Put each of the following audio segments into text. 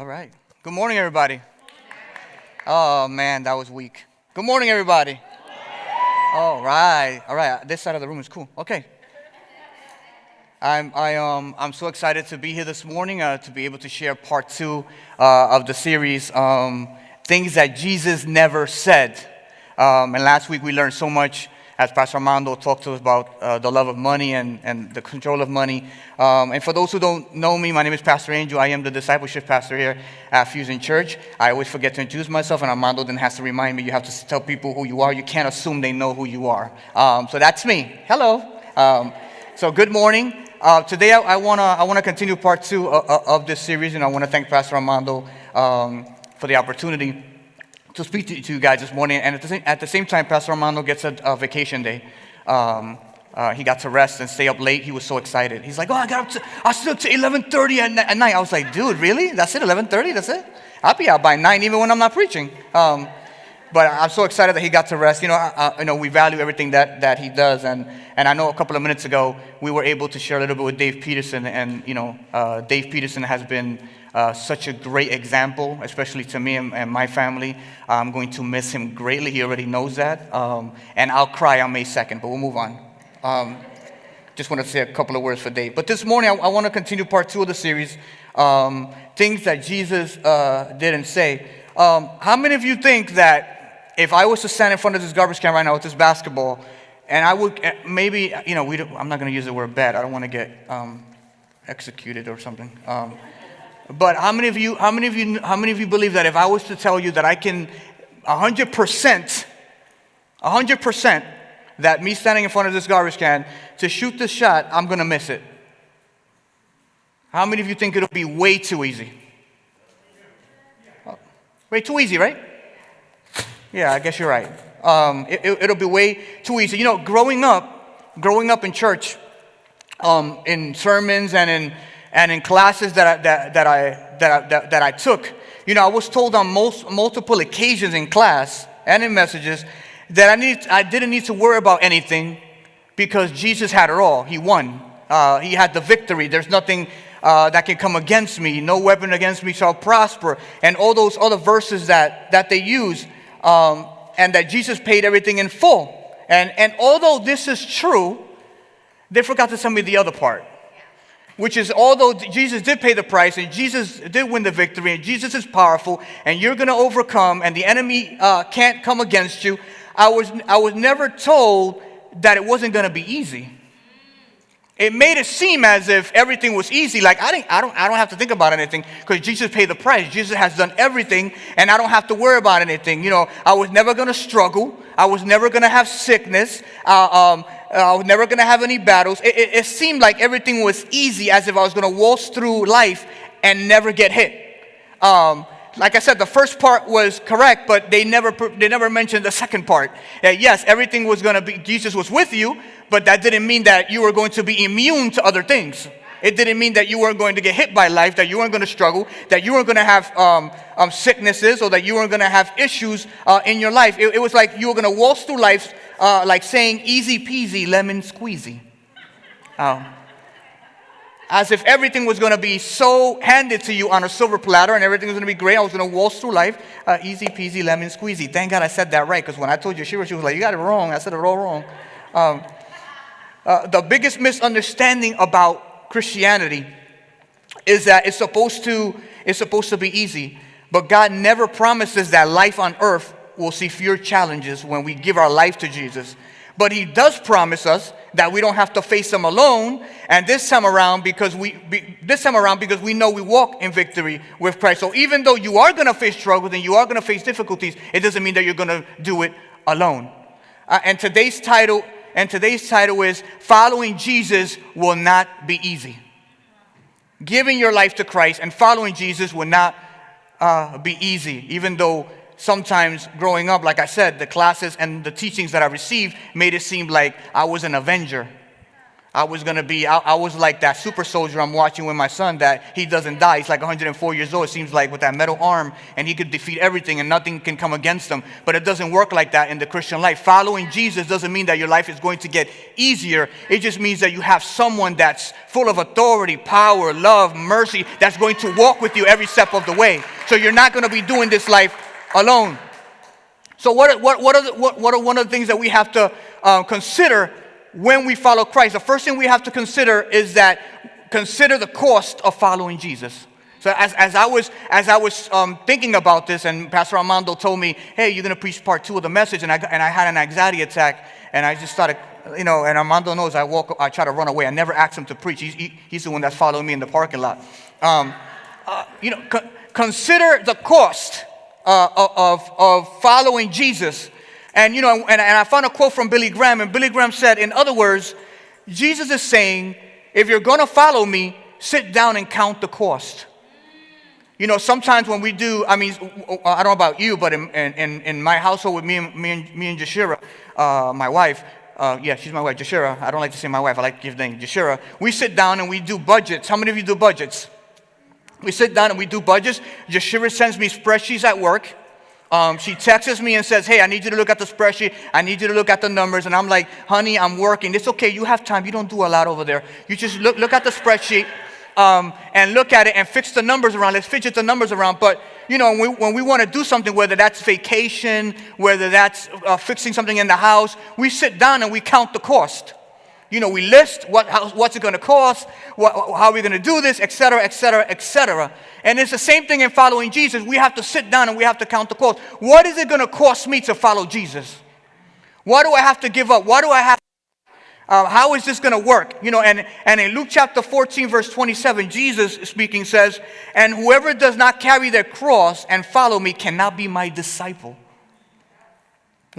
All right. Good morning, everybody. Oh, man, that was weak. Good morning, everybody. All right. All right. This side of the room is cool. Okay. I'm so excited to be here this morning to be able to share part 2 of the series, Things That Jesus Never Said. And last week we learned so much as Pastor Armando talked to us about the love of money and the control of money. And for those who don't know me, my name is Pastor Angel. I am the discipleship pastor here at Fusion Church. I always forget to introduce myself, and Armando then has to remind me you have to tell people who you are. You can't assume they know who you are. So that's me. Hello. So good morning. Today I wanna continue part 2 of this series, and I want to thank Pastor Armando for the opportunity to speak to you guys this morning. And at the same time, Pastor Armando gets a vacation day. He got to rest and stay up late. He was so excited. He's like, I stood up to 11:30 at night. I was like, dude, really? That's it, 11:30? That's it? I'll be out by 9 even when I'm not preaching. But I'm so excited that he got to rest. We value everything that he does. And I know a couple of minutes ago, we were able to share a little bit with Dave Peterson. And, Dave Peterson has been such a great example, especially to me and my family. I'm going to miss him greatly. He already knows that. And I'll cry on May 2nd, but we'll move on. Just want to say a couple of words for Dave. But this morning, I want to continue part 2 of the series, Things That Jesus Didn't Say. How many of you think that if I was to stand in front of this garbage can right now with this basketball, and I would maybe, I'm not going to use the word bad. I don't want to get executed or something. But how many of you believe that if I was to tell you that I can 100% that me standing in front of this garbage can to shoot this shot, I'm going to miss it? How many of you think it'll be way too easy? Way too easy, right? Yeah, I guess you're right. It'll be way too easy. Growing up in church, in sermons and in classes that I took, I was told on multiple occasions in class and in messages that I didn't need to worry about anything because Jesus had it all. He won. He had the victory. There's nothing that can come against me. No weapon against me shall prosper. And all those other verses that they use, and that Jesus paid everything in full. And although this is true, they forgot to tell me the other part, which is although Jesus did pay the price and Jesus did win the victory and Jesus is powerful and you're going to overcome and the enemy can't come against you, I was never told that it wasn't going to be easy. It made it seem as if everything was easy. Like I don't have to think about anything because Jesus paid the price. Jesus has done everything, and I don't have to worry about anything. I was never going to struggle. I was never going to have sickness. I was never going to have any battles. It seemed like everything was easy, as if I was going to waltz through life and never get hit. Like I said, the first part was correct, but they never mentioned the second part. Yes, everything was going to be, Jesus was with you, but that didn't mean that you were going to be immune to other things. It didn't mean that you weren't going to get hit by life, that you weren't going to struggle, that you weren't going to have sicknesses, or that you weren't going to have issues in your life. It was like you were going to waltz through life like saying easy peasy lemon squeezy. As if everything was going to be so handed to you on a silver platter and everything was going to be great. I was going to waltz through life, easy peasy, lemon squeezy. Thank God I said that right, because when I told you she was like, you got it wrong. I said it all wrong. The biggest misunderstanding about Christianity is that it's supposed to be easy, but God never promises that life on earth will see fewer challenges when we give our life to Jesus. But He does promise us that we don't have to face them alone, and this time around because we know we walk in victory with Christ. So even though you are going to face struggles and you are going to face difficulties, it doesn't mean that you're going to do it alone. And today's title is Following Jesus Will Not Be Easy. Giving your life to Christ and following Jesus will not be easy, even though sometimes growing up, like I said, the classes and the teachings that I received made it seem like I was an avenger. I was like that super soldier I'm watching with my son that he doesn't die. He's like 104 years old, it seems like, with that metal arm, and he could defeat everything and nothing can come against him. But it doesn't work like that in the Christian life. Following Jesus doesn't mean that your life is going to get easier. It just means that you have someone that's full of authority, power, love, mercy, that's going to walk with you every step of the way. So you're not going to be doing this life alone. So what are one of the things that we have to consider when we follow Christ? The first thing we have to consider is consider the cost of following Jesus. So as I was thinking about this, and Pastor Armando told me, hey, you're going to preach part 2 of the message, and I had an anxiety attack, and I just started, and Armando knows I try to run away. I never ask him to preach. He's the one that's following me in the parking lot. Consider the cost of following Jesus. And I found a quote from Billy Graham, and Billy Graham said, in other words, Jesus is saying, if you're going to follow me, sit down and count the cost. Sometimes when we do, I don't know about you, but in my household with me and Jashira, my wife, she's my wife, Jashira. I don't like to say my wife, I like to give the name, Jashira. We sit down and we do budgets. How many of you do budgets? We sit down and we do budgets. Jashira sends me spreadsheets at work. She texts me and says, hey, I need you to look at the spreadsheet. I need you to look at the numbers. And I'm like, honey, I'm working. It's okay. You have time. You don't do a lot over there. You just look at the spreadsheet and look at it and fix the numbers around. Let's fidget the numbers around. But, when we want to do something, whether that's vacation, whether that's fixing something in the house, we sit down and we count the cost. We list what's it going to cost, how are we going to do this, et cetera, et cetera, et cetera. And it's the same thing in following Jesus. We have to sit down and we have to count the cost. What is it going to cost me to follow Jesus? What do I have to give up? What do I have? How is this going to work? And in Luke chapter 14, verse 27, Jesus speaking says, and whoever does not carry their cross and follow me cannot be my disciple.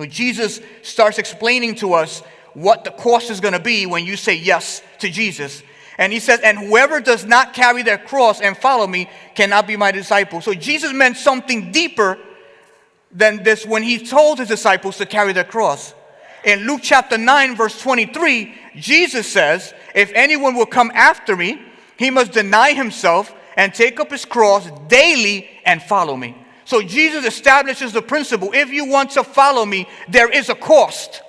Jesus starts explaining to us what the cost is going to be when you say yes to Jesus. And he says, and whoever does not carry their cross and follow me cannot be my disciple. So Jesus meant something deeper than this when he told his disciples to carry their cross. In Luke chapter 9, verse 23, Jesus says, if anyone will come after me, he must deny himself and take up his cross daily and follow me. So Jesus establishes the principle, if you want to follow me, there is a cost.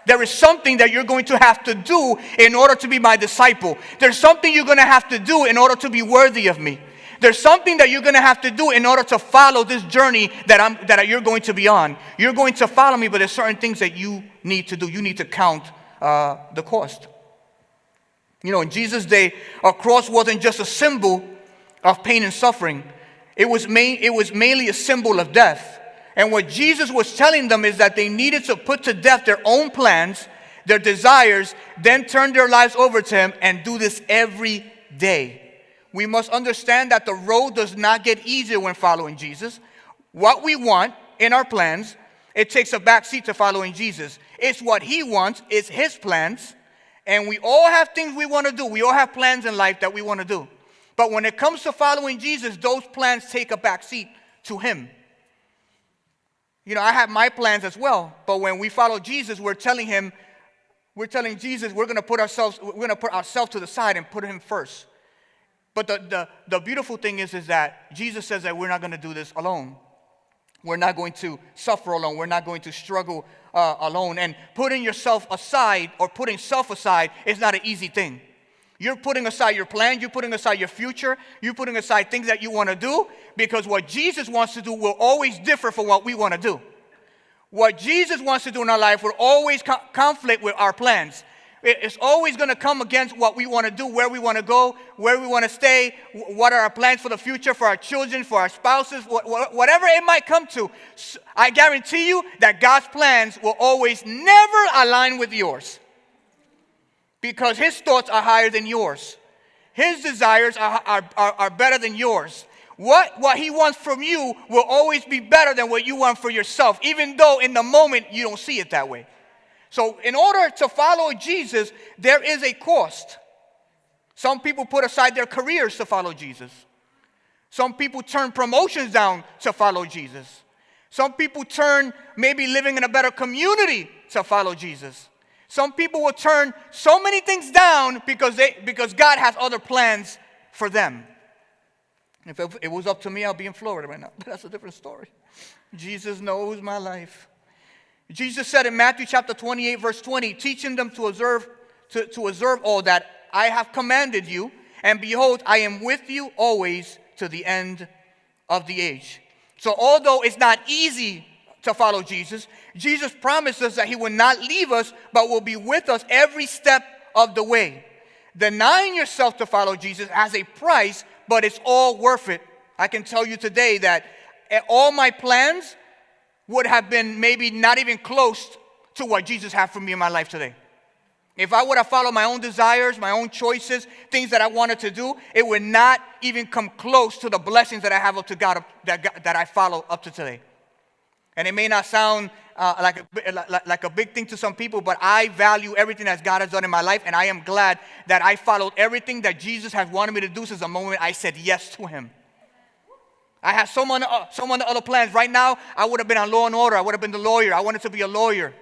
There is something that you're going to have to do in order to be my disciple. There's something you're going to have to do in order to be worthy of me. There's something that you're going to have to do in order to follow this journey that you're going to be on. You're going to follow me, but there's certain things that you need to do. You need to count the cost. In Jesus' day, a cross wasn't just a symbol of pain and suffering. It was mainly a symbol of death. And what Jesus was telling them is that they needed to put to death their own plans, their desires, then turn their lives over to him and do this every day. We must understand that the road does not get easier when following Jesus. What we want in our plans, it takes a back seat to following Jesus. It's what he wants, it's his plans. And we all have things we want to do. We all have plans in life that we want to do. But when it comes to following Jesus, those plans take a back seat to him. I have my plans as well, but when we follow Jesus, we're telling Jesus we're going to put ourselves to the side and put him first. But the beautiful thing is that Jesus says that we're not going to do this alone. We're not going to suffer alone. We're not going to struggle alone. And putting yourself aside or putting self aside is not an easy thing. You're putting aside your plan. You're putting aside your future. You're putting aside things that you want to do, because what Jesus wants to do will always differ from what we want to do. What Jesus wants to do in our life will always conflict with our plans. It's always going to come against what we want to do, where we want to go, where we want to stay, what are our plans for the future, for our children, for our spouses, whatever it might come to. I guarantee you that God's plans will always never align with yours, because his thoughts are higher than yours. His desires are better than yours. What he wants from you will always be better than what you want for yourself, even though in the moment you don't see it that way. So in order to follow Jesus, there is a cost. Some people put aside their careers to follow Jesus. Some people turn promotions down to follow Jesus. Some people turn maybe living in a better community to follow Jesus. Some people will turn so many things down because God has other plans for them. If it was up to me, I'll be in Florida right now. But that's a different story. Jesus knows my life. Jesus said in Matthew chapter 28, verse 20, teaching them to observe all that I have commanded you. And behold, I am with you always to the end of the age. So although it's not easy to follow Jesus, Jesus promises that he will not leave us, but will be with us every step of the way. Denying yourself to follow Jesus has a price, but it's all worth it. I can tell you today that all my plans would have been maybe not even close to what Jesus had for me in my life today. If I would have followed my own desires, my own choices, things that I wanted to do, it would not even come close to the blessings that I have up to God, that I follow up to today. And it may not sound like a big thing to some people, but I value everything that God has done in my life, and I am glad that I followed everything that Jesus has wanted me to do since the moment I said yes to him. I had so many other plans. Right now, I would have been on Law and Order. I would have been the lawyer. I wanted to be a lawyer.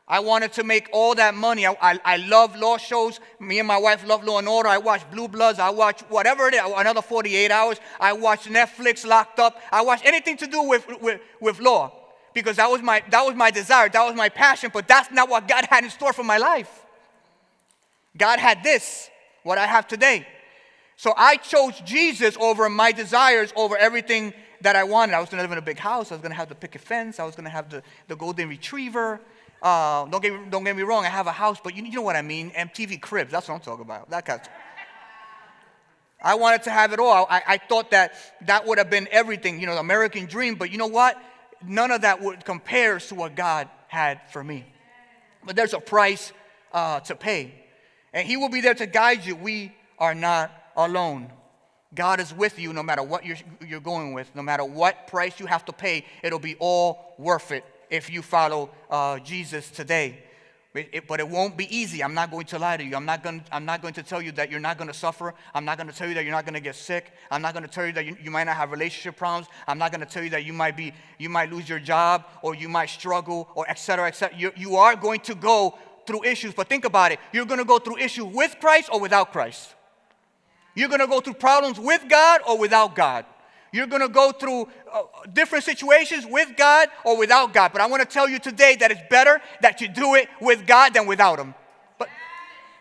I wanted to make all that money. I love law shows. Me and my wife love Law and Order. I watch Blue Bloods. I watch whatever it is, another 48 hours. I watch Netflix, Locked Up. I watch anything to do with law because that was my desire. That was my passion, but that's not what God had in store for my life. God had this, what I have today. So I chose Jesus over my desires, over everything that I wanted. I was going to live in a big house. I was going to have the picket fence. I was going to have the golden retriever. Don't get me wrong, I have a house, but you know what I mean, MTV Cribs, that's what I'm talking about. That kind of I wanted to have it all. I thought that would have been everything, the American dream, but you know what? None of that compares to what God had for me. But there's a price to pay, and he will be there to guide you. We are not alone. God is with you no matter what you're going with, no matter what price you have to pay, it'll be all worth it. If you follow Jesus today. But it won't be easy. I'm not going to lie to you. I'm not going to tell you that you're not going to suffer. I'm not going to tell you that you're not going to get sick. I'm not going to tell you that you might not have relationship problems. I'm not going to tell you that you might lose your job or you might struggle or et cetera, et cetera. You are going to go through issues. But think about it. You're going to go through issues with Christ or without Christ. You're going to go through problems with God or without God. You're going to go through different situations with God or without God. But I want to tell you today that it's better that you do it with God than without him. But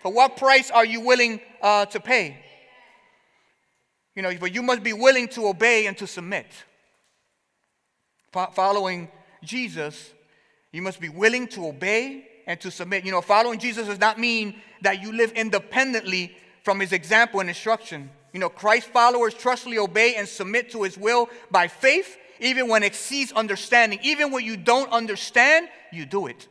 what price are you willing to pay? But you must be willing to obey and to submit. Following Jesus, you must be willing to obey and to submit. Following Jesus does not mean that you live independently from his example and instruction. Christ followers trustfully obey and submit to his will by faith, even when it exceeds understanding. Even when you don't understand, you do it.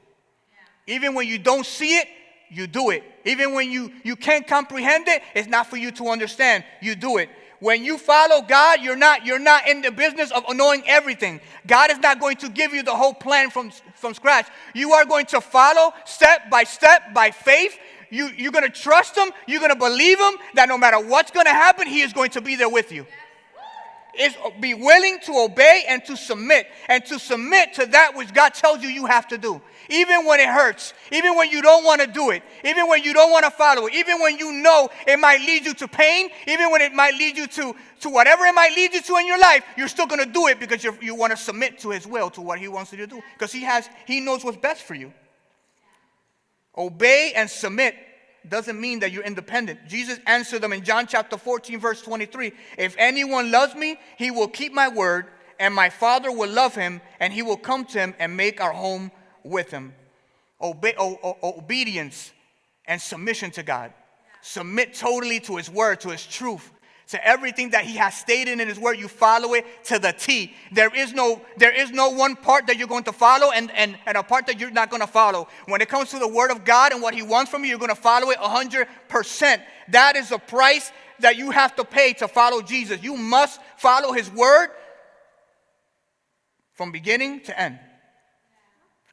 Yeah. Even when you don't see it, you do it. Even when you can't comprehend it, it's not for you to understand. You do it. When you follow God, you're not in the business of knowing everything. God is not going to give you the whole plan from scratch. You are going to follow step by faith. You're going to trust him. You're going to believe him that no matter what's going to happen, he is going to be there with you. It's be willing to obey and to submit to that which God tells you have to do. Even when it hurts, even when you don't want to do it, even when you don't want to follow it, even when you know it might lead you to pain, even when it might lead you to whatever it might lead you to in your life, you're still going to do it because you want to submit to his will, to what he wants you to do, because he knows what's best for you. Obey and submit doesn't mean that you're independent. Jesus answered them in John chapter 14, verse 23. If anyone loves me, he will keep my word, and my Father will love him, and he will come to him and make our home with him. Obedience and submission to God. Submit totally to his word, to his truth. To everything that he has stated in his word, you follow it to the T. There is no one part that you're going to follow and a part that you're not going to follow. When it comes to the word of God and what he wants from you, you're going to follow it 100%. That is the price that you have to pay to follow Jesus. You must follow his word from beginning to end.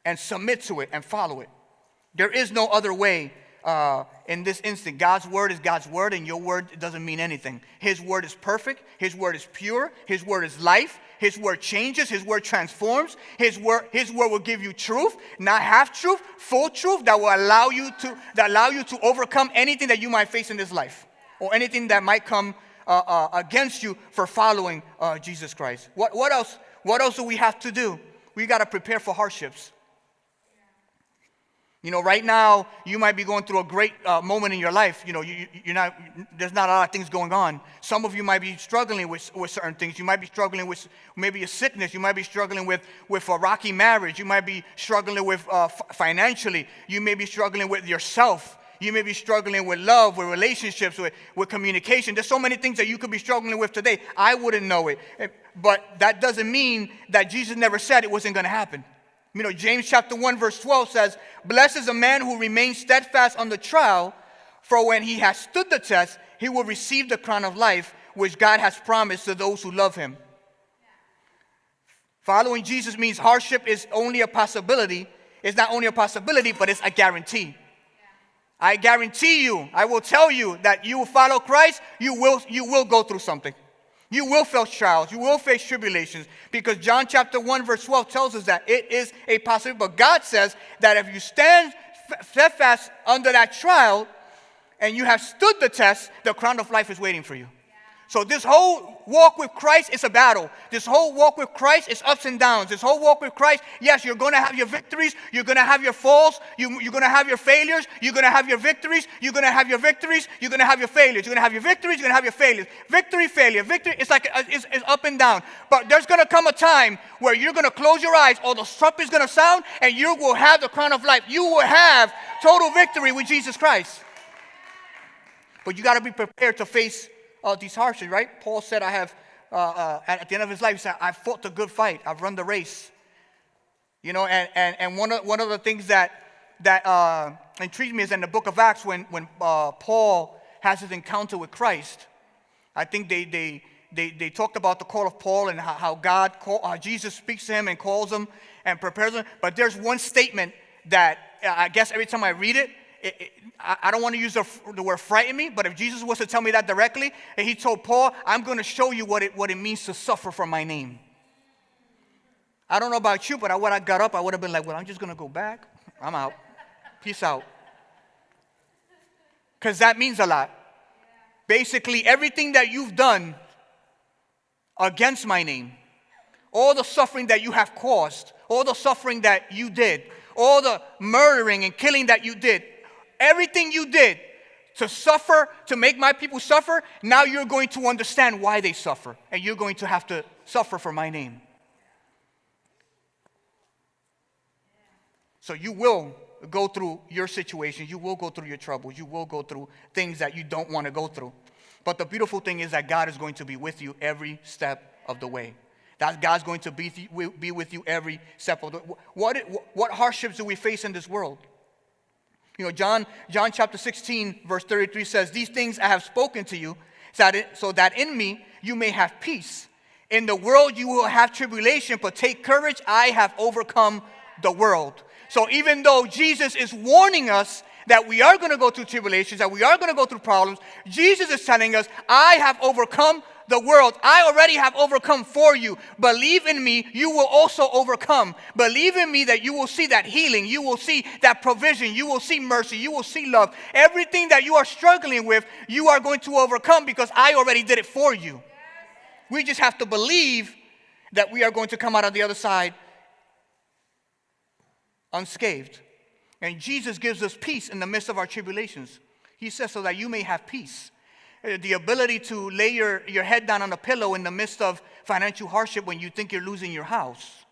And submit to it and follow it. There is no other way. In this instant, God's word is God's word, and your word doesn't mean anything. His word is perfect. His word is pure. His word is life. His word changes. His word transforms. His word will give you truth, not half truth, full truth that will allow you to overcome anything that you might face in this life, or anything that might come against you for following Jesus Christ. What else? What else do we have to do? We got to prepare for hardships. Right now, you might be going through a great moment in your life. There's not a lot of things going on. Some of you might be struggling with certain things. You might be struggling with maybe a sickness. You might be struggling with a rocky marriage. You might be struggling with financially. You may be struggling with yourself. You may be struggling with love, with relationships, with communication. There's so many things that you could be struggling with today. I wouldn't know it. But that doesn't mean that Jesus never said it wasn't going to happen. James chapter 1 verse 12 says, "Blessed is a man who remains steadfast under trial, for when he has stood the test, he will receive the crown of life, which God has promised to those who love him." Following Jesus means hardship is only a possibility. It's not only a possibility, but it's a guarantee. I guarantee you, I will tell you that you will follow Christ, you will go through something. You will face trials. You will face tribulations. Because John chapter 1 verse 12 tells us that it is a possibility. But God says that if you stand steadfast under that trial and you have stood the test, the crown of life is waiting for you. So this whole walk with Christ is a battle. This whole walk with Christ is ups and downs. This whole walk with Christ, yes, you're going to have your victories. You're going to have your falls. You're going to have your failures. You're going to have your victories. You're going to have your victories. You're going to have your failures. You're going to have your victories. You're going to have your failures. Victory, failure. Victory, it's like it's up and down. But there's going to come a time where you're going to close your eyes, or the trumpet is going to sound, and you will have the crown of life. You will have total victory with Jesus Christ. But you got to be prepared to face these hardships, right? Paul said, I have, at the end of his life, he said, I've fought the good fight. I've run the race. And one of the things that intrigued me is in the book of Acts when Paul has his encounter with Christ. I think they talked about the call of Paul and how Jesus speaks to him and calls him and prepares him. But there's one statement that I guess every time I read it, I don't want to use the word frighten me, but if Jesus was to tell me that directly, and he told Paul, I'm going to show you what it means to suffer for my name. I don't know about you, but when I got up, I would have been like, well, I'm just going to go back. I'm out. Peace out. Because that means a lot. Basically, everything that you've done against my name, all the suffering that you have caused, all the suffering that you did, all the murdering and killing that you did, everything you did to suffer, to make my people suffer, now you're going to understand why they suffer. And you're going to have to suffer for my name. So you will go through your situations. You will go through your troubles. You will go through things that you don't want to go through. But the beautiful thing is that God is going to be with you every step of the way. That God's going to be with you every step of the way. What hardships do we face in this world? John chapter 16, verse 33 says, these things I have spoken to you, so that in me you may have peace. In the world you will have tribulation, but take courage, I have overcome the world. So even though Jesus is warning us that we are going to go through tribulations, that we are going to go through problems, Jesus is telling us, I have overcome the world. I already have overcome for you. Believe in me, you will also overcome. Believe in me that you will see that healing. You will see that provision. You will see mercy. You will see love. Everything that you are struggling with, you are going to overcome because I already did it for you. We just have to believe that we are going to come out on the other side unscathed. And Jesus gives us peace in the midst of our tribulations. He says, so that you may have peace. The ability to lay your head down on a pillow in the midst of financial hardship when you think you're losing your house.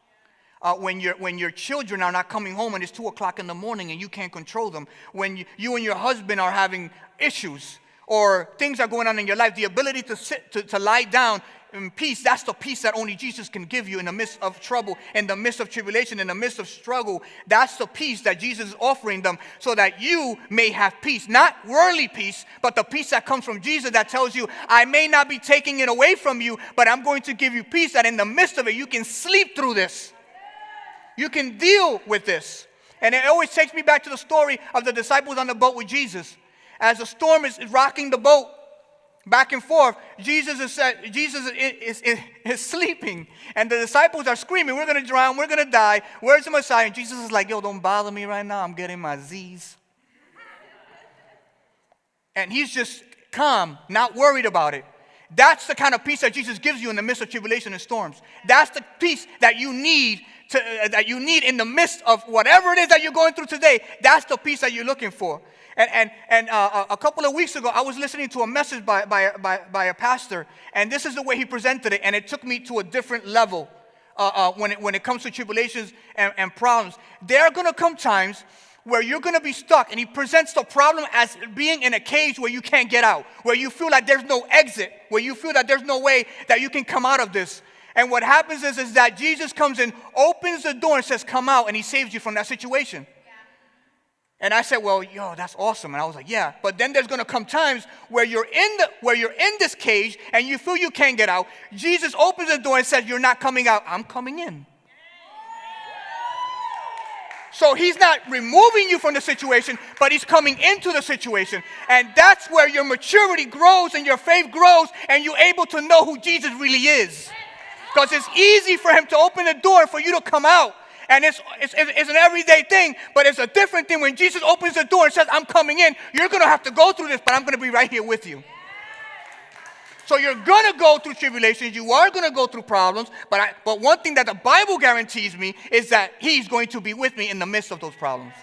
When your children are not coming home and it's 2 o'clock in the morning and you can't control them. When you and your husband are having issues or things are going on in your life. The ability to lie down in peace, that's the peace that only Jesus can give you in the midst of trouble, in the midst of tribulation, in the midst of struggle. That's the peace that Jesus is offering them so that you may have peace. Not worldly peace, but the peace that comes from Jesus that tells you, I may not be taking it away from you, but I'm going to give you peace that in the midst of it, you can sleep through this. You can deal with this. And it always takes me back to the story of the disciples on the boat with Jesus. As the storm is rocking the boat, back and forth. Jesus is sleeping, and the disciples are screaming, we're going to drown, we're going to die. Where's the Messiah? And Jesus is like, yo, don't bother me right now. I'm getting my Z's. And he's just calm, not worried about it. That's the kind of peace that Jesus gives you in the midst of tribulation and storms. That's the peace that you need in the midst of whatever it is that you're going through today. That's the peace that you're looking for. And a couple of weeks ago, I was listening to a message by a pastor, and this is the way he presented it, and it took me to a different level when it comes to tribulations and problems. There are going to come times where you're going to be stuck, and he presents the problem as being in a cage where you can't get out, where you feel like there's no exit, where you feel that there's no way that you can come out of this. And what happens is that Jesus comes in, opens the door and says, come out, and he saves you from that situation. Yeah. And I said, well, yo, that's awesome. And I was like, yeah. But then there's going to come times where you're in this cage and you feel you can't get out. Jesus opens the door and says, you're not coming out. I'm coming in. So he's not removing you from the situation, but he's coming into the situation. And that's where your maturity grows and your faith grows and you're able to know who Jesus really is. Because it's easy for him to open the door for you to come out. And it's an everyday thing, but it's a different thing when Jesus opens the door and says, I'm coming in. You're going to have to go through this, but I'm going to be right here with you. So you're going to go through tribulations. You are going to go through problems. But one thing that the Bible guarantees me is that he's going to be with me in the midst of those problems.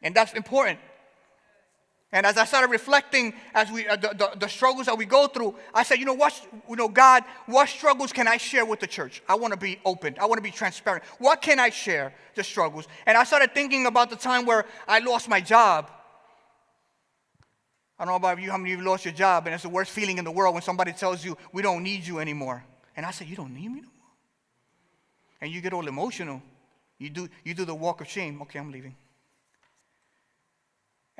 And that's important. And as I started reflecting as the struggles that we go through, I said, God, what struggles can I share with the church? I want to be open. I want to be transparent. What can I share, the struggles? And I started thinking about the time where I lost my job. I don't know about you, how many of you lost your job, and it's the worst feeling in the world when somebody tells you, we don't need you anymore. And I said, you don't need me no more? And you get all emotional. You do the walk of shame. Okay, I'm leaving.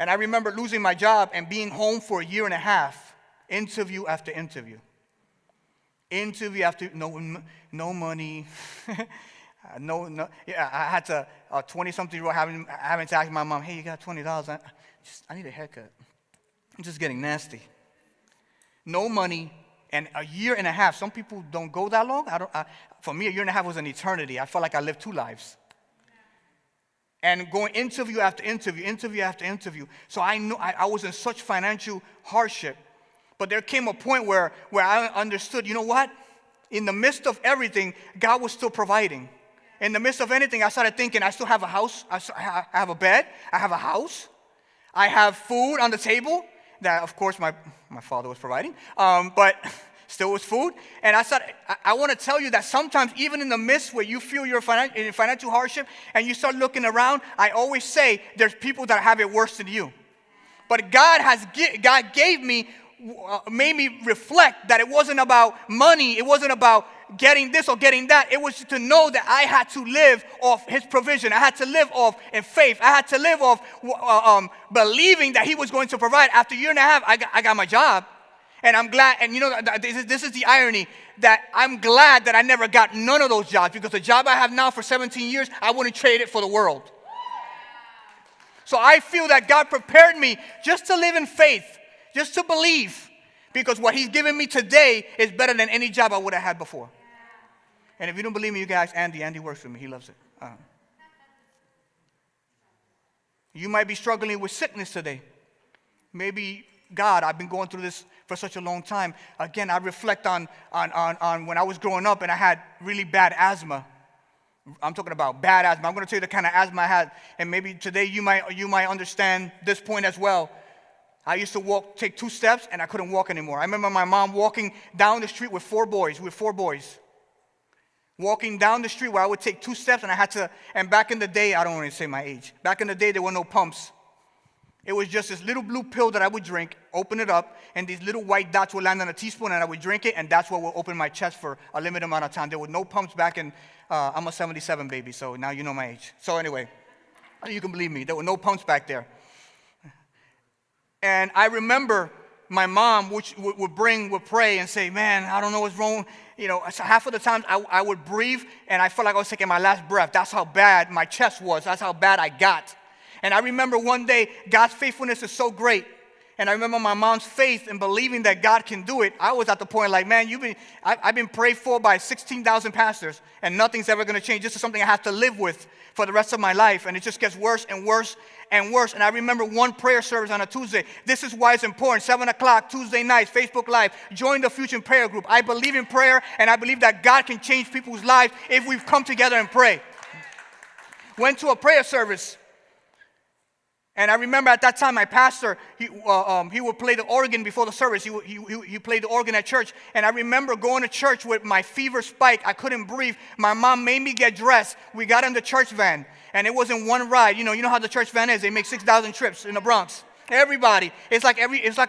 And I remember losing my job and being home for a year and a half, interview after interview. Interview after, no money. No. Yeah, I had to, 20-something-year-old having to ask my mom, hey, you got $20? I need a haircut. I'm just getting nasty. No money and a year and a half. Some people don't go that long. For me, a year and a half was an eternity. I felt like I lived 2 lives. And going interview after interview, interview after interview. So I knew I was in such financial hardship. But there came a point where I understood, you know what? In the midst of everything, God was still providing. In the midst of anything, I started thinking, I still have a house. I have a bed. I have a house. I have food on the table that, of course, my father was providing. But still was food. And I want to tell you that sometimes, even in the midst where you feel you're in financial hardship and you start looking around, I always say there's people that have it worse than you. But God gave me, made me reflect that it wasn't about money. It wasn't about getting this or getting that. It was to know that I had to live off his provision. I had to live off in faith. I had to live off believing that he was going to provide. After a year and a half, I got my job. And I'm glad, and this is the irony, that I'm glad that I never got none of those jobs, because the job I have now for 17 years, I wouldn't trade it for the world. So I feel that God prepared me just to live in faith, just to believe, because what he's given me today is better than any job I would have had before. And if you don't believe me, you guys, Andy works with me. He loves it. You might be struggling with sickness today. Maybe, God, I've been going through this for such a long time. Again, I reflect on when I was growing up and I had really bad asthma. I'm talking about bad asthma. I'm going to tell you the kind of asthma I had. And maybe today you might understand this point as well. I used to take 2 steps, and I couldn't walk anymore. I remember my mom walking down the street with 4 boys. We were 4 boys. Walking down the street where I would take 2 steps, and back in the day, I don't want to say my age. Back in the day, there were no pumps. It was just this little blue pill that I would drink, open it up, and these little white dots would land on a teaspoon, and I would drink it, and that's what would open my chest for a limited amount of time. There were no pumps back in, I'm a 77 baby, so now you know my age. So anyway, you can believe me, there were no pumps back there. And I remember my mom would pray and say, man, I don't know what's wrong. So half of the times I would breathe, and I felt like I was taking my last breath. That's how bad my chest was. That's how bad I got. And I remember one day, God's faithfulness is so great. And I remember my mom's faith in believing that God can do it. I was at the point like, man, I've been prayed for by 16,000 pastors, and nothing's ever going to change. This is something I have to live with for the rest of my life. And it just gets worse and worse and worse. And I remember one prayer service on a Tuesday. This is why it's important. 7 o'clock, Tuesday nights, Facebook Live. Join the Fusion Prayer Group. I believe in prayer, and I believe that God can change people's lives if we've come together and pray. Went to a prayer service. And I remember at that time, my pastor, he would play the organ before the service. He played the organ at church. And I remember going to church with my fever spike. I couldn't breathe. My mom made me get dressed. We got in the church van. And it wasn't one ride. You know how the church van is. They make 6,000 trips in the Bronx. Everybody. It's like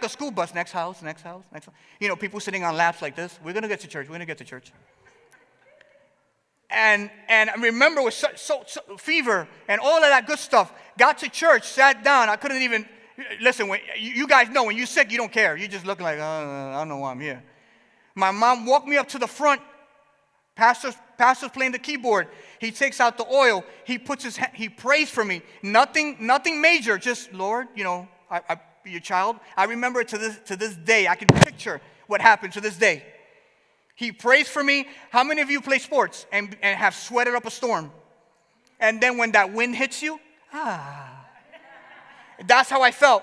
a school bus. Next house, next house, next house. You know, people sitting on laps like this. We're going to get to church. We're going to get to church. And I remember with so fever and all of that good stuff. Got to church, sat down. I couldn't even, listen, when, you guys know when you're sick, you don't care. You just look like, I don't know why I'm here. My mom walked me up to the front. Pastor's playing the keyboard. He takes out the oil. He puts his hand, he prays for me. Nothing major, just, Lord, you know, I be your child. I remember it to this day. I can picture what happened to this day. He prays for me. How many of you play sports and have sweated up a storm? And then when that wind hits you, that's how I felt.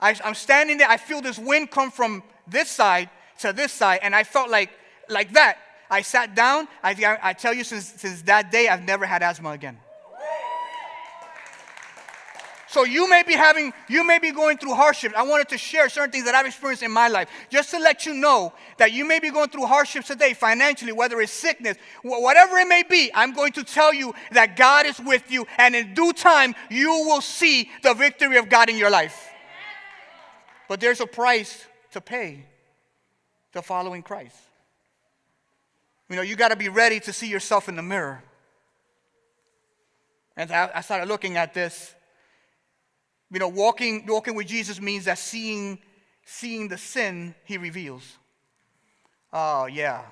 I'm standing there. I feel this wind come from this side to this side, and I felt like that. I sat down. I tell you, since that day, I've never had asthma again. So you may be going through hardships. I wanted to share certain things that I've experienced in my life, just to let you know that you may be going through hardships today, financially, whether it's sickness, whatever it may be. I'm going to tell you that God is with you, and in due time, you will see the victory of God in your life. But there's a price to pay to following Christ. You know, you got to be ready to see yourself in the mirror. And I started looking at this. You know, walking with Jesus means that seeing the sin he reveals. Oh, yeah.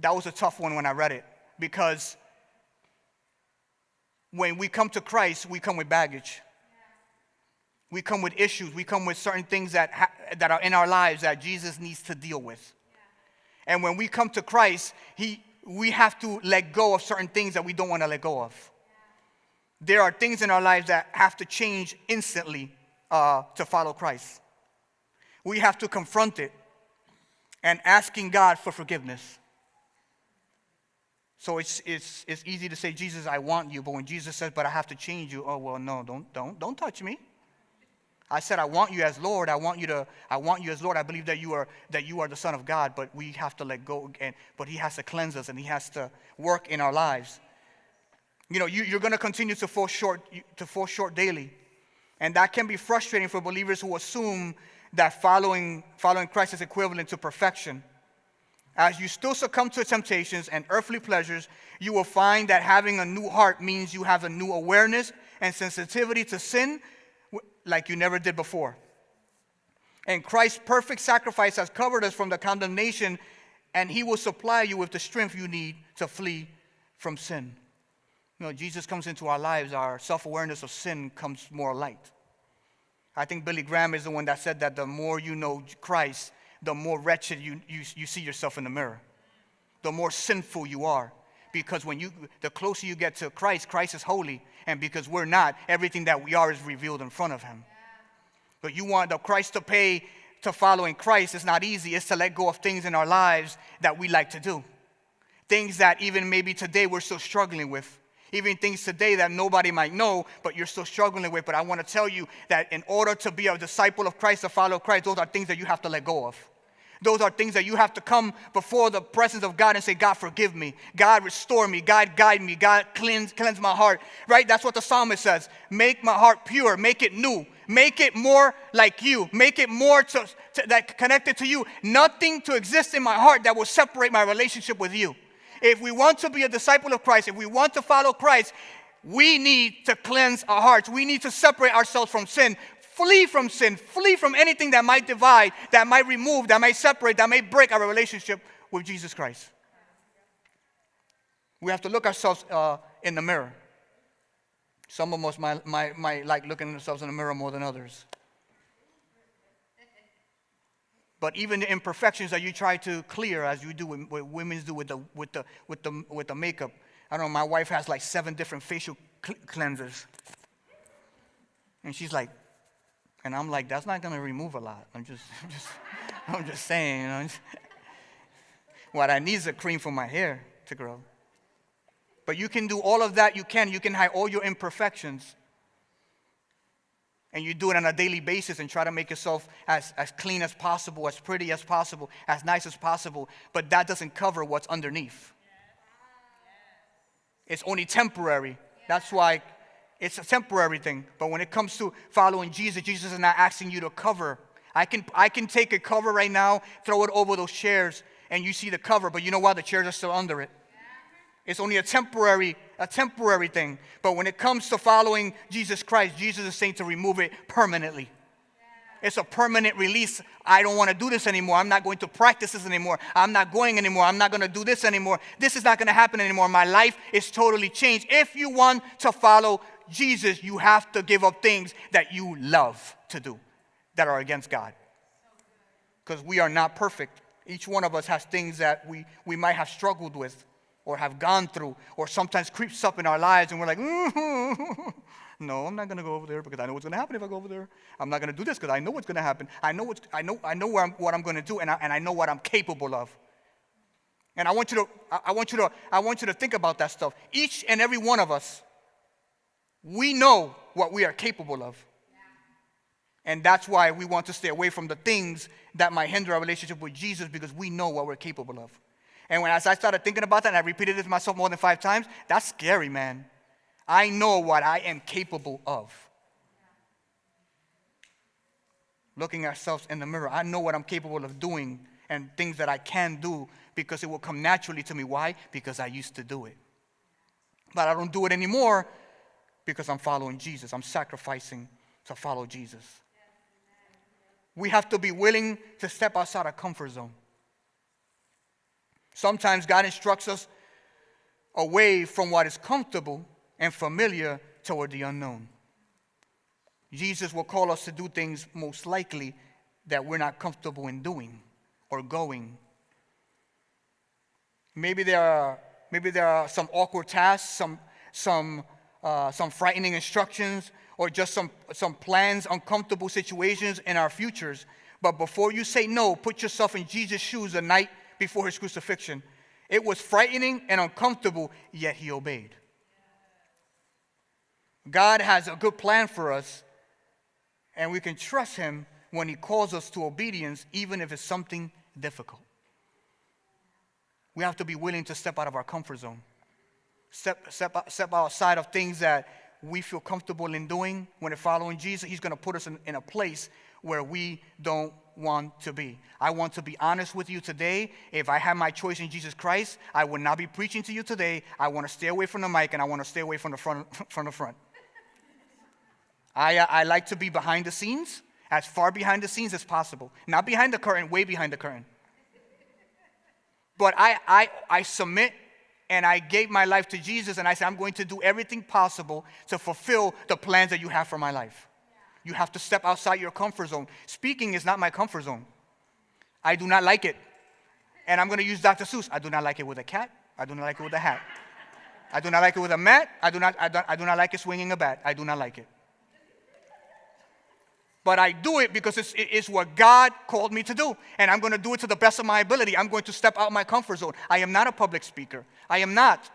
That was a tough one when I read it. Because when we come to Christ, we come with baggage. We come with issues. We come with certain things that are in our lives that Jesus needs to deal with. And when we come to Christ, we have to let go of certain things that we don't want to let go of. There are things in our lives that have to change instantly to follow Christ. We have to confront it and asking God for forgiveness. So it's easy to say, Jesus, I want you. But when Jesus says, but I have to change you, oh, well, no, don't touch me. I said, I want you as Lord. I want you as Lord. I believe that you are the Son of God, but we have to let go. But he has to cleanse us, and he has to work in our lives. You know, you're going to continue to fall short daily. And that can be frustrating for believers who assume that following Christ is equivalent to perfection. As you still succumb to temptations and earthly pleasures, you will find that having a new heart means you have a new awareness and sensitivity to sin like you never did before. And Christ's perfect sacrifice has covered us from the condemnation, and he will supply you with the strength you need to flee from sin. You know, Jesus comes into our lives, our self-awareness of sin comes more light. I think Billy Graham is the one that said that the more you know Christ, the more wretched you see yourself in the mirror. The more sinful you are. Because the closer you get to Christ, Christ is holy. And because we're not, everything that we are is revealed in front of him. But you want the Christ to pay to following Christ. It's not easy. It's to let go of things in our lives that we like to do. Things that even maybe today we're still struggling with. Even things today that nobody might know, but you're still struggling with. But I want to tell you that in order to be a disciple of Christ, to follow Christ, those are things that you have to let go of. Those are things that you have to come before the presence of God and say, God, forgive me. God, restore me. God, guide me. God, cleanse my heart. Right? That's what the psalmist says. Make my heart pure. Make it new. Make it more like you. Make it more that connected to you. Nothing to exist in my heart that will separate my relationship with you. If we want to be a disciple of Christ, if we want to follow Christ, we need to cleanse our hearts. We need to separate ourselves from sin. Flee from sin. Flee from anything that might divide, that might remove, that might separate, that may break our relationship with Jesus Christ. We have to look ourselves in the mirror. Some of us might like looking at themselves in the mirror more than others. But even the imperfections that you try to clear, as you do what women do with the makeup. I don't know, my wife has like 7 different facial cleansers. And she's like, and I'm like, that's not going to remove a lot. I'm just saying, you know. What I need is a cream for my hair to grow. But you can do all of that. You can hide all your imperfections. And you do it on a daily basis and try to make yourself as clean as possible, as pretty as possible, as nice as possible. But that doesn't cover what's underneath. It's only temporary. That's why it's a temporary thing. But when it comes to following Jesus, Jesus is not asking you to cover. I can take a cover right now, throw it over those chairs, and you see the cover. But you know what? The chairs are still under it. It's only a temporary thing. But when it comes to following Jesus Christ, Jesus is saying to remove it permanently. It's a permanent release. I don't want to do this anymore. I'm not going to practice this anymore. I'm not going anymore. I'm not going to do this anymore. This is not going to happen anymore. My life is totally changed. If you want to follow Jesus, you have to give up things that you love to do that are against God. Because we are not perfect. Each one of us has things that we might have struggled with or have gone through, or sometimes creeps up in our lives, and we're like, no, I'm not going to go over there because I know what's going to happen if I go over there. I'm not going to do this because I know what's going to happen. I know what I'm going to do, and I know what I'm capable of. And I want you to think about that stuff. Each and every one of us, we know what we are capable of. And that's why we want to stay away from the things that might hinder our relationship with Jesus, because we know what we're capable of. And as I started thinking about that, and I repeated it to myself more than 5 times, that's scary, man. I know what I am capable of. Looking at ourselves in the mirror, I know what I'm capable of doing and things that I can do because it will come naturally to me. Why? Because I used to do it. But I don't do it anymore because I'm following Jesus. I'm sacrificing to follow Jesus. We have to be willing to step outside our comfort zone. Sometimes God instructs us away from what is comfortable and familiar toward the unknown. Jesus will call us to do things most likely that we're not comfortable in doing or going. Maybe there are some awkward tasks, some frightening instructions, or just some plans, uncomfortable situations in our futures. But before you say no, put yourself in Jesus' shoes the night before his crucifixion. It was frightening and uncomfortable, yet he obeyed. God has a good plan for us, and we can trust him when he calls us to obedience, even if it's something difficult. We have to be willing to step out of our comfort zone. Step outside of things that we feel comfortable in doing. When we're following Jesus, he's going to put us in a place where we don't want to be. I want to be honest with you today. If I had my choice in Jesus Christ, I would not be preaching to you today. I want to stay away from the mic, and I want to stay away from the front. I like to be behind the scenes, as far behind the scenes as possible. Not behind the curtain, way behind the curtain. But I submit, and I gave my life to Jesus, and I said, I'm going to do everything possible to fulfill the plans that you have for my life. You have to step outside your comfort zone. Speaking is not my comfort zone. I do not like it. And I'm going to use Dr. Seuss. I do not like it with a cat. I do not like it with a hat. I do not like it with a mat. I do not like it swinging a bat. I do not like it. But I do it because it's what God called me to do. And I'm going to do it to the best of my ability. I'm going to step out my comfort zone. I am not a public speaker. I am not.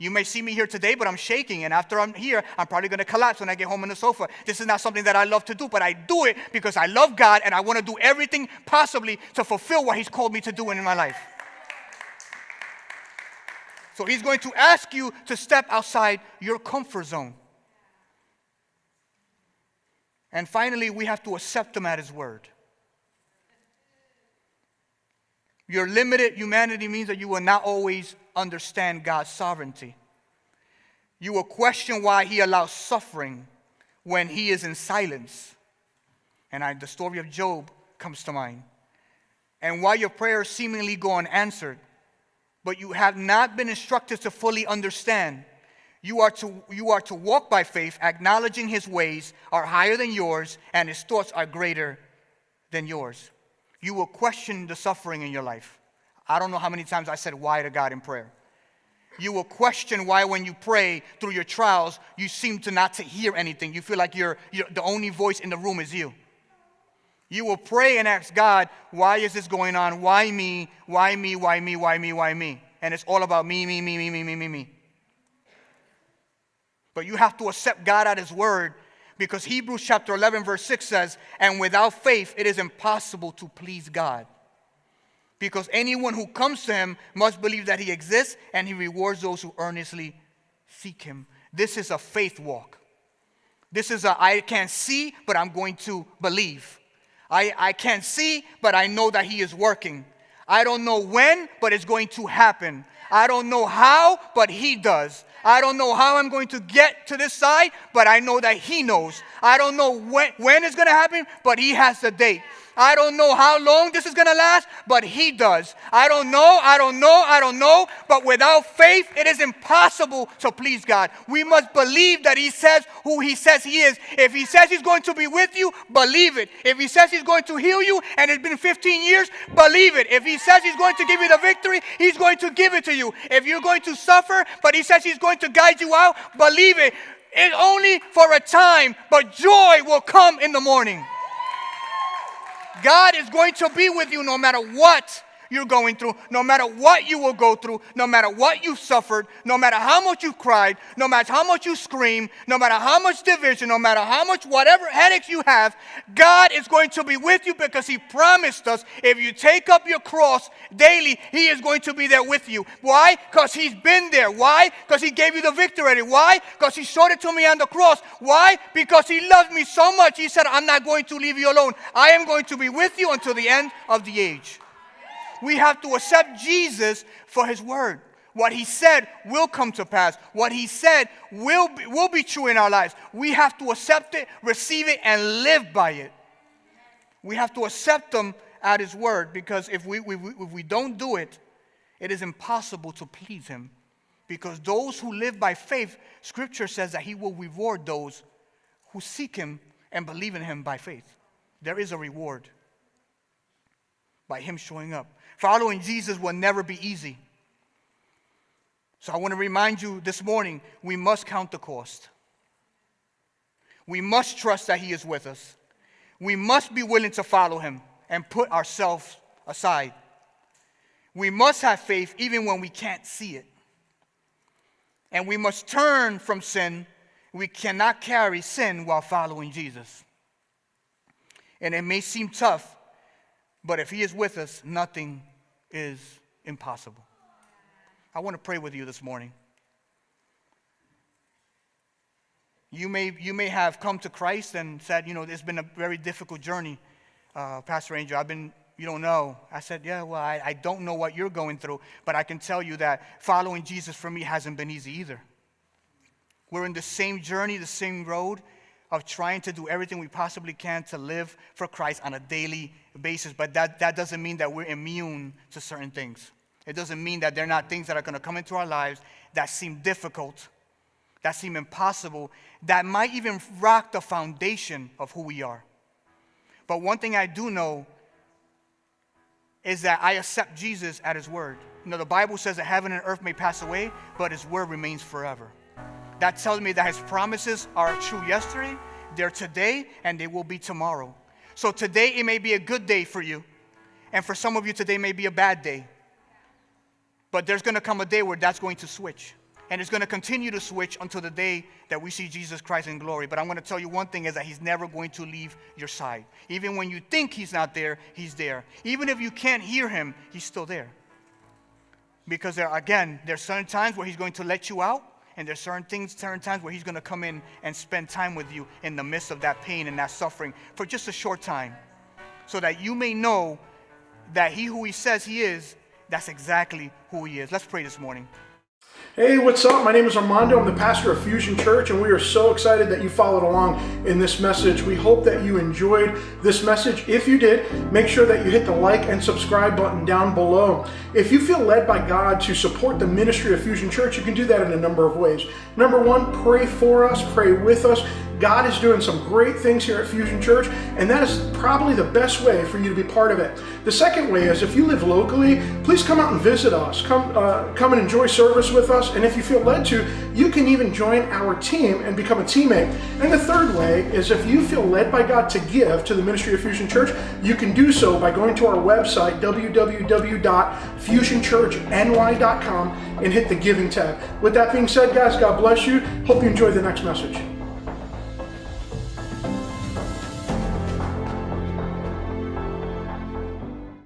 You may see me here today, but I'm shaking. And after I'm here, I'm probably going to collapse when I get home on the sofa. This is not something that I love to do, but I do it because I love God, and I want to do everything possibly to fulfill what he's called me to do in my life. So he's going to ask you to step outside your comfort zone. And finally, we have to accept him at his word. Your limited humanity means that you will not always understand God's sovereignty. You will question why he allows suffering when he is in silence. And the story of Job comes to mind. And why your prayers seemingly go unanswered, but you have not been instructed to fully understand. You are to walk by faith, acknowledging his ways are higher than yours, and his thoughts are greater than yours. You will question the suffering in your life. I don't know how many times I said why to God in prayer. You will question why when you pray through your trials, you seem to not to hear anything. You feel like you're the only voice in the room is you. You will pray and ask God, why is this going on? Why me? Why me? Why me? Why me? Why me? And it's all about me. But you have to accept God at His word, because Hebrews chapter 11 verse 6 says, and without faith it is impossible to please God. Because anyone who comes to Him must believe that He exists, and He rewards those who earnestly seek Him. This is a faith walk. This is I can't see, but I'm going to believe. I can't see, but I know that He is working. I don't know when, but it's going to happen. I don't know how, but He does. I don't know how I'm going to get to this side, but I know that He knows. I don't know when it's going to happen, but He has the date. I don't know how long this is going to last, but He does. I don't know, but without faith, it is impossible to please God. We must believe that He says who He says He is. If He says He's going to be with you, believe it. If He says He's going to heal you, and it's been 15 years, believe it. If He says He's going to give you the victory, He's going to give it to you. If you're going to suffer, but He says He's going to guide you out, believe it. It's only for a time, but joy will come in the morning. God is going to be with you no matter what you're going through, no matter what you will go through, no matter what you've suffered, no matter how much you cried, no matter how much you scream, no matter how much division, no matter how much whatever headaches you have, God is going to be with you, because He promised us if you take up your cross daily, He is going to be there with you. Why? Because He's been there. Why? Because He gave you the victory. Why? Because He showed it to me on the cross. Why? Because He loves me so much. He said, I'm not going to leave you alone. I am going to be with you until the end of the age. We have to accept Jesus for His word. What He said will come to pass. What He said will be true in our lives. We have to accept it, receive it, and live by it. We have to accept Him at His word, because if we don't do it, it is impossible to please Him. Because those who live by faith, Scripture says that He will reward those who seek Him and believe in Him by faith. There is a reward by Him showing up. Following Jesus will never be easy. So I want to remind you this morning, we must count the cost. We must trust that He is with us. We must be willing to follow Him and put ourselves aside. We must have faith even when we can't see it. And we must turn from sin. We cannot carry sin while following Jesus. And it may seem tough, but if He is with us, nothing is impossible. I want to pray with you this morning. You may have come to Christ and said, it's been a very difficult journey, Pastor Angel. You don't know. I said, yeah, well, I don't know what you're going through, but I can tell you that following Jesus for me hasn't been easy either. We're in the same journey, the same road of trying to do everything we possibly can to live for Christ on a daily basis. But that doesn't mean that we're immune to certain things. It doesn't mean that there are not things that are going to come into our lives that seem difficult, that seem impossible, that might even rock the foundation of who we are. But one thing I do know is that I accept Jesus at His word. The Bible says that heaven and earth may pass away, but His word remains forever. That tells me that His promises are true yesterday, they're today, and they will be tomorrow. So today it may be a good day for you, and for some of you today may be a bad day. But there's going to come a day where that's going to switch. And it's going to continue to switch until the day that we see Jesus Christ in glory. But I'm going to tell you one thing is that He's never going to leave your side. Even when you think He's not there, He's there. Even if you can't hear Him, He's still there. Because there's certain times where He's going to let you out. And there's certain times where He's going to come in and spend time with you in the midst of that pain and that suffering for just a short time. So that you may know that He who He says He is, that's exactly who He is. Let's pray this morning. Hey, what's up? My name is Armando. I'm the pastor of Fusion Church, and we are so excited that you followed along in this message. We hope that you enjoyed this message. If you did, make sure that you hit the like and subscribe button down below. If you feel led by God to support the ministry of Fusion Church, you can do that in a number of ways. Number one, pray for us, pray with us. God is doing some great things here at Fusion Church, and that is probably the best way for you to be part of it. The second way is if you live locally, please come out and visit us. Come and enjoy service with us, and if you feel led to, you can even join our team and become a teammate. And the third way is if you feel led by God to give to the ministry of Fusion Church, you can do so by going to our website, www.fusionchurchny.com, and hit the giving tab. With that being said, guys, God bless you. Hope you enjoy the next message.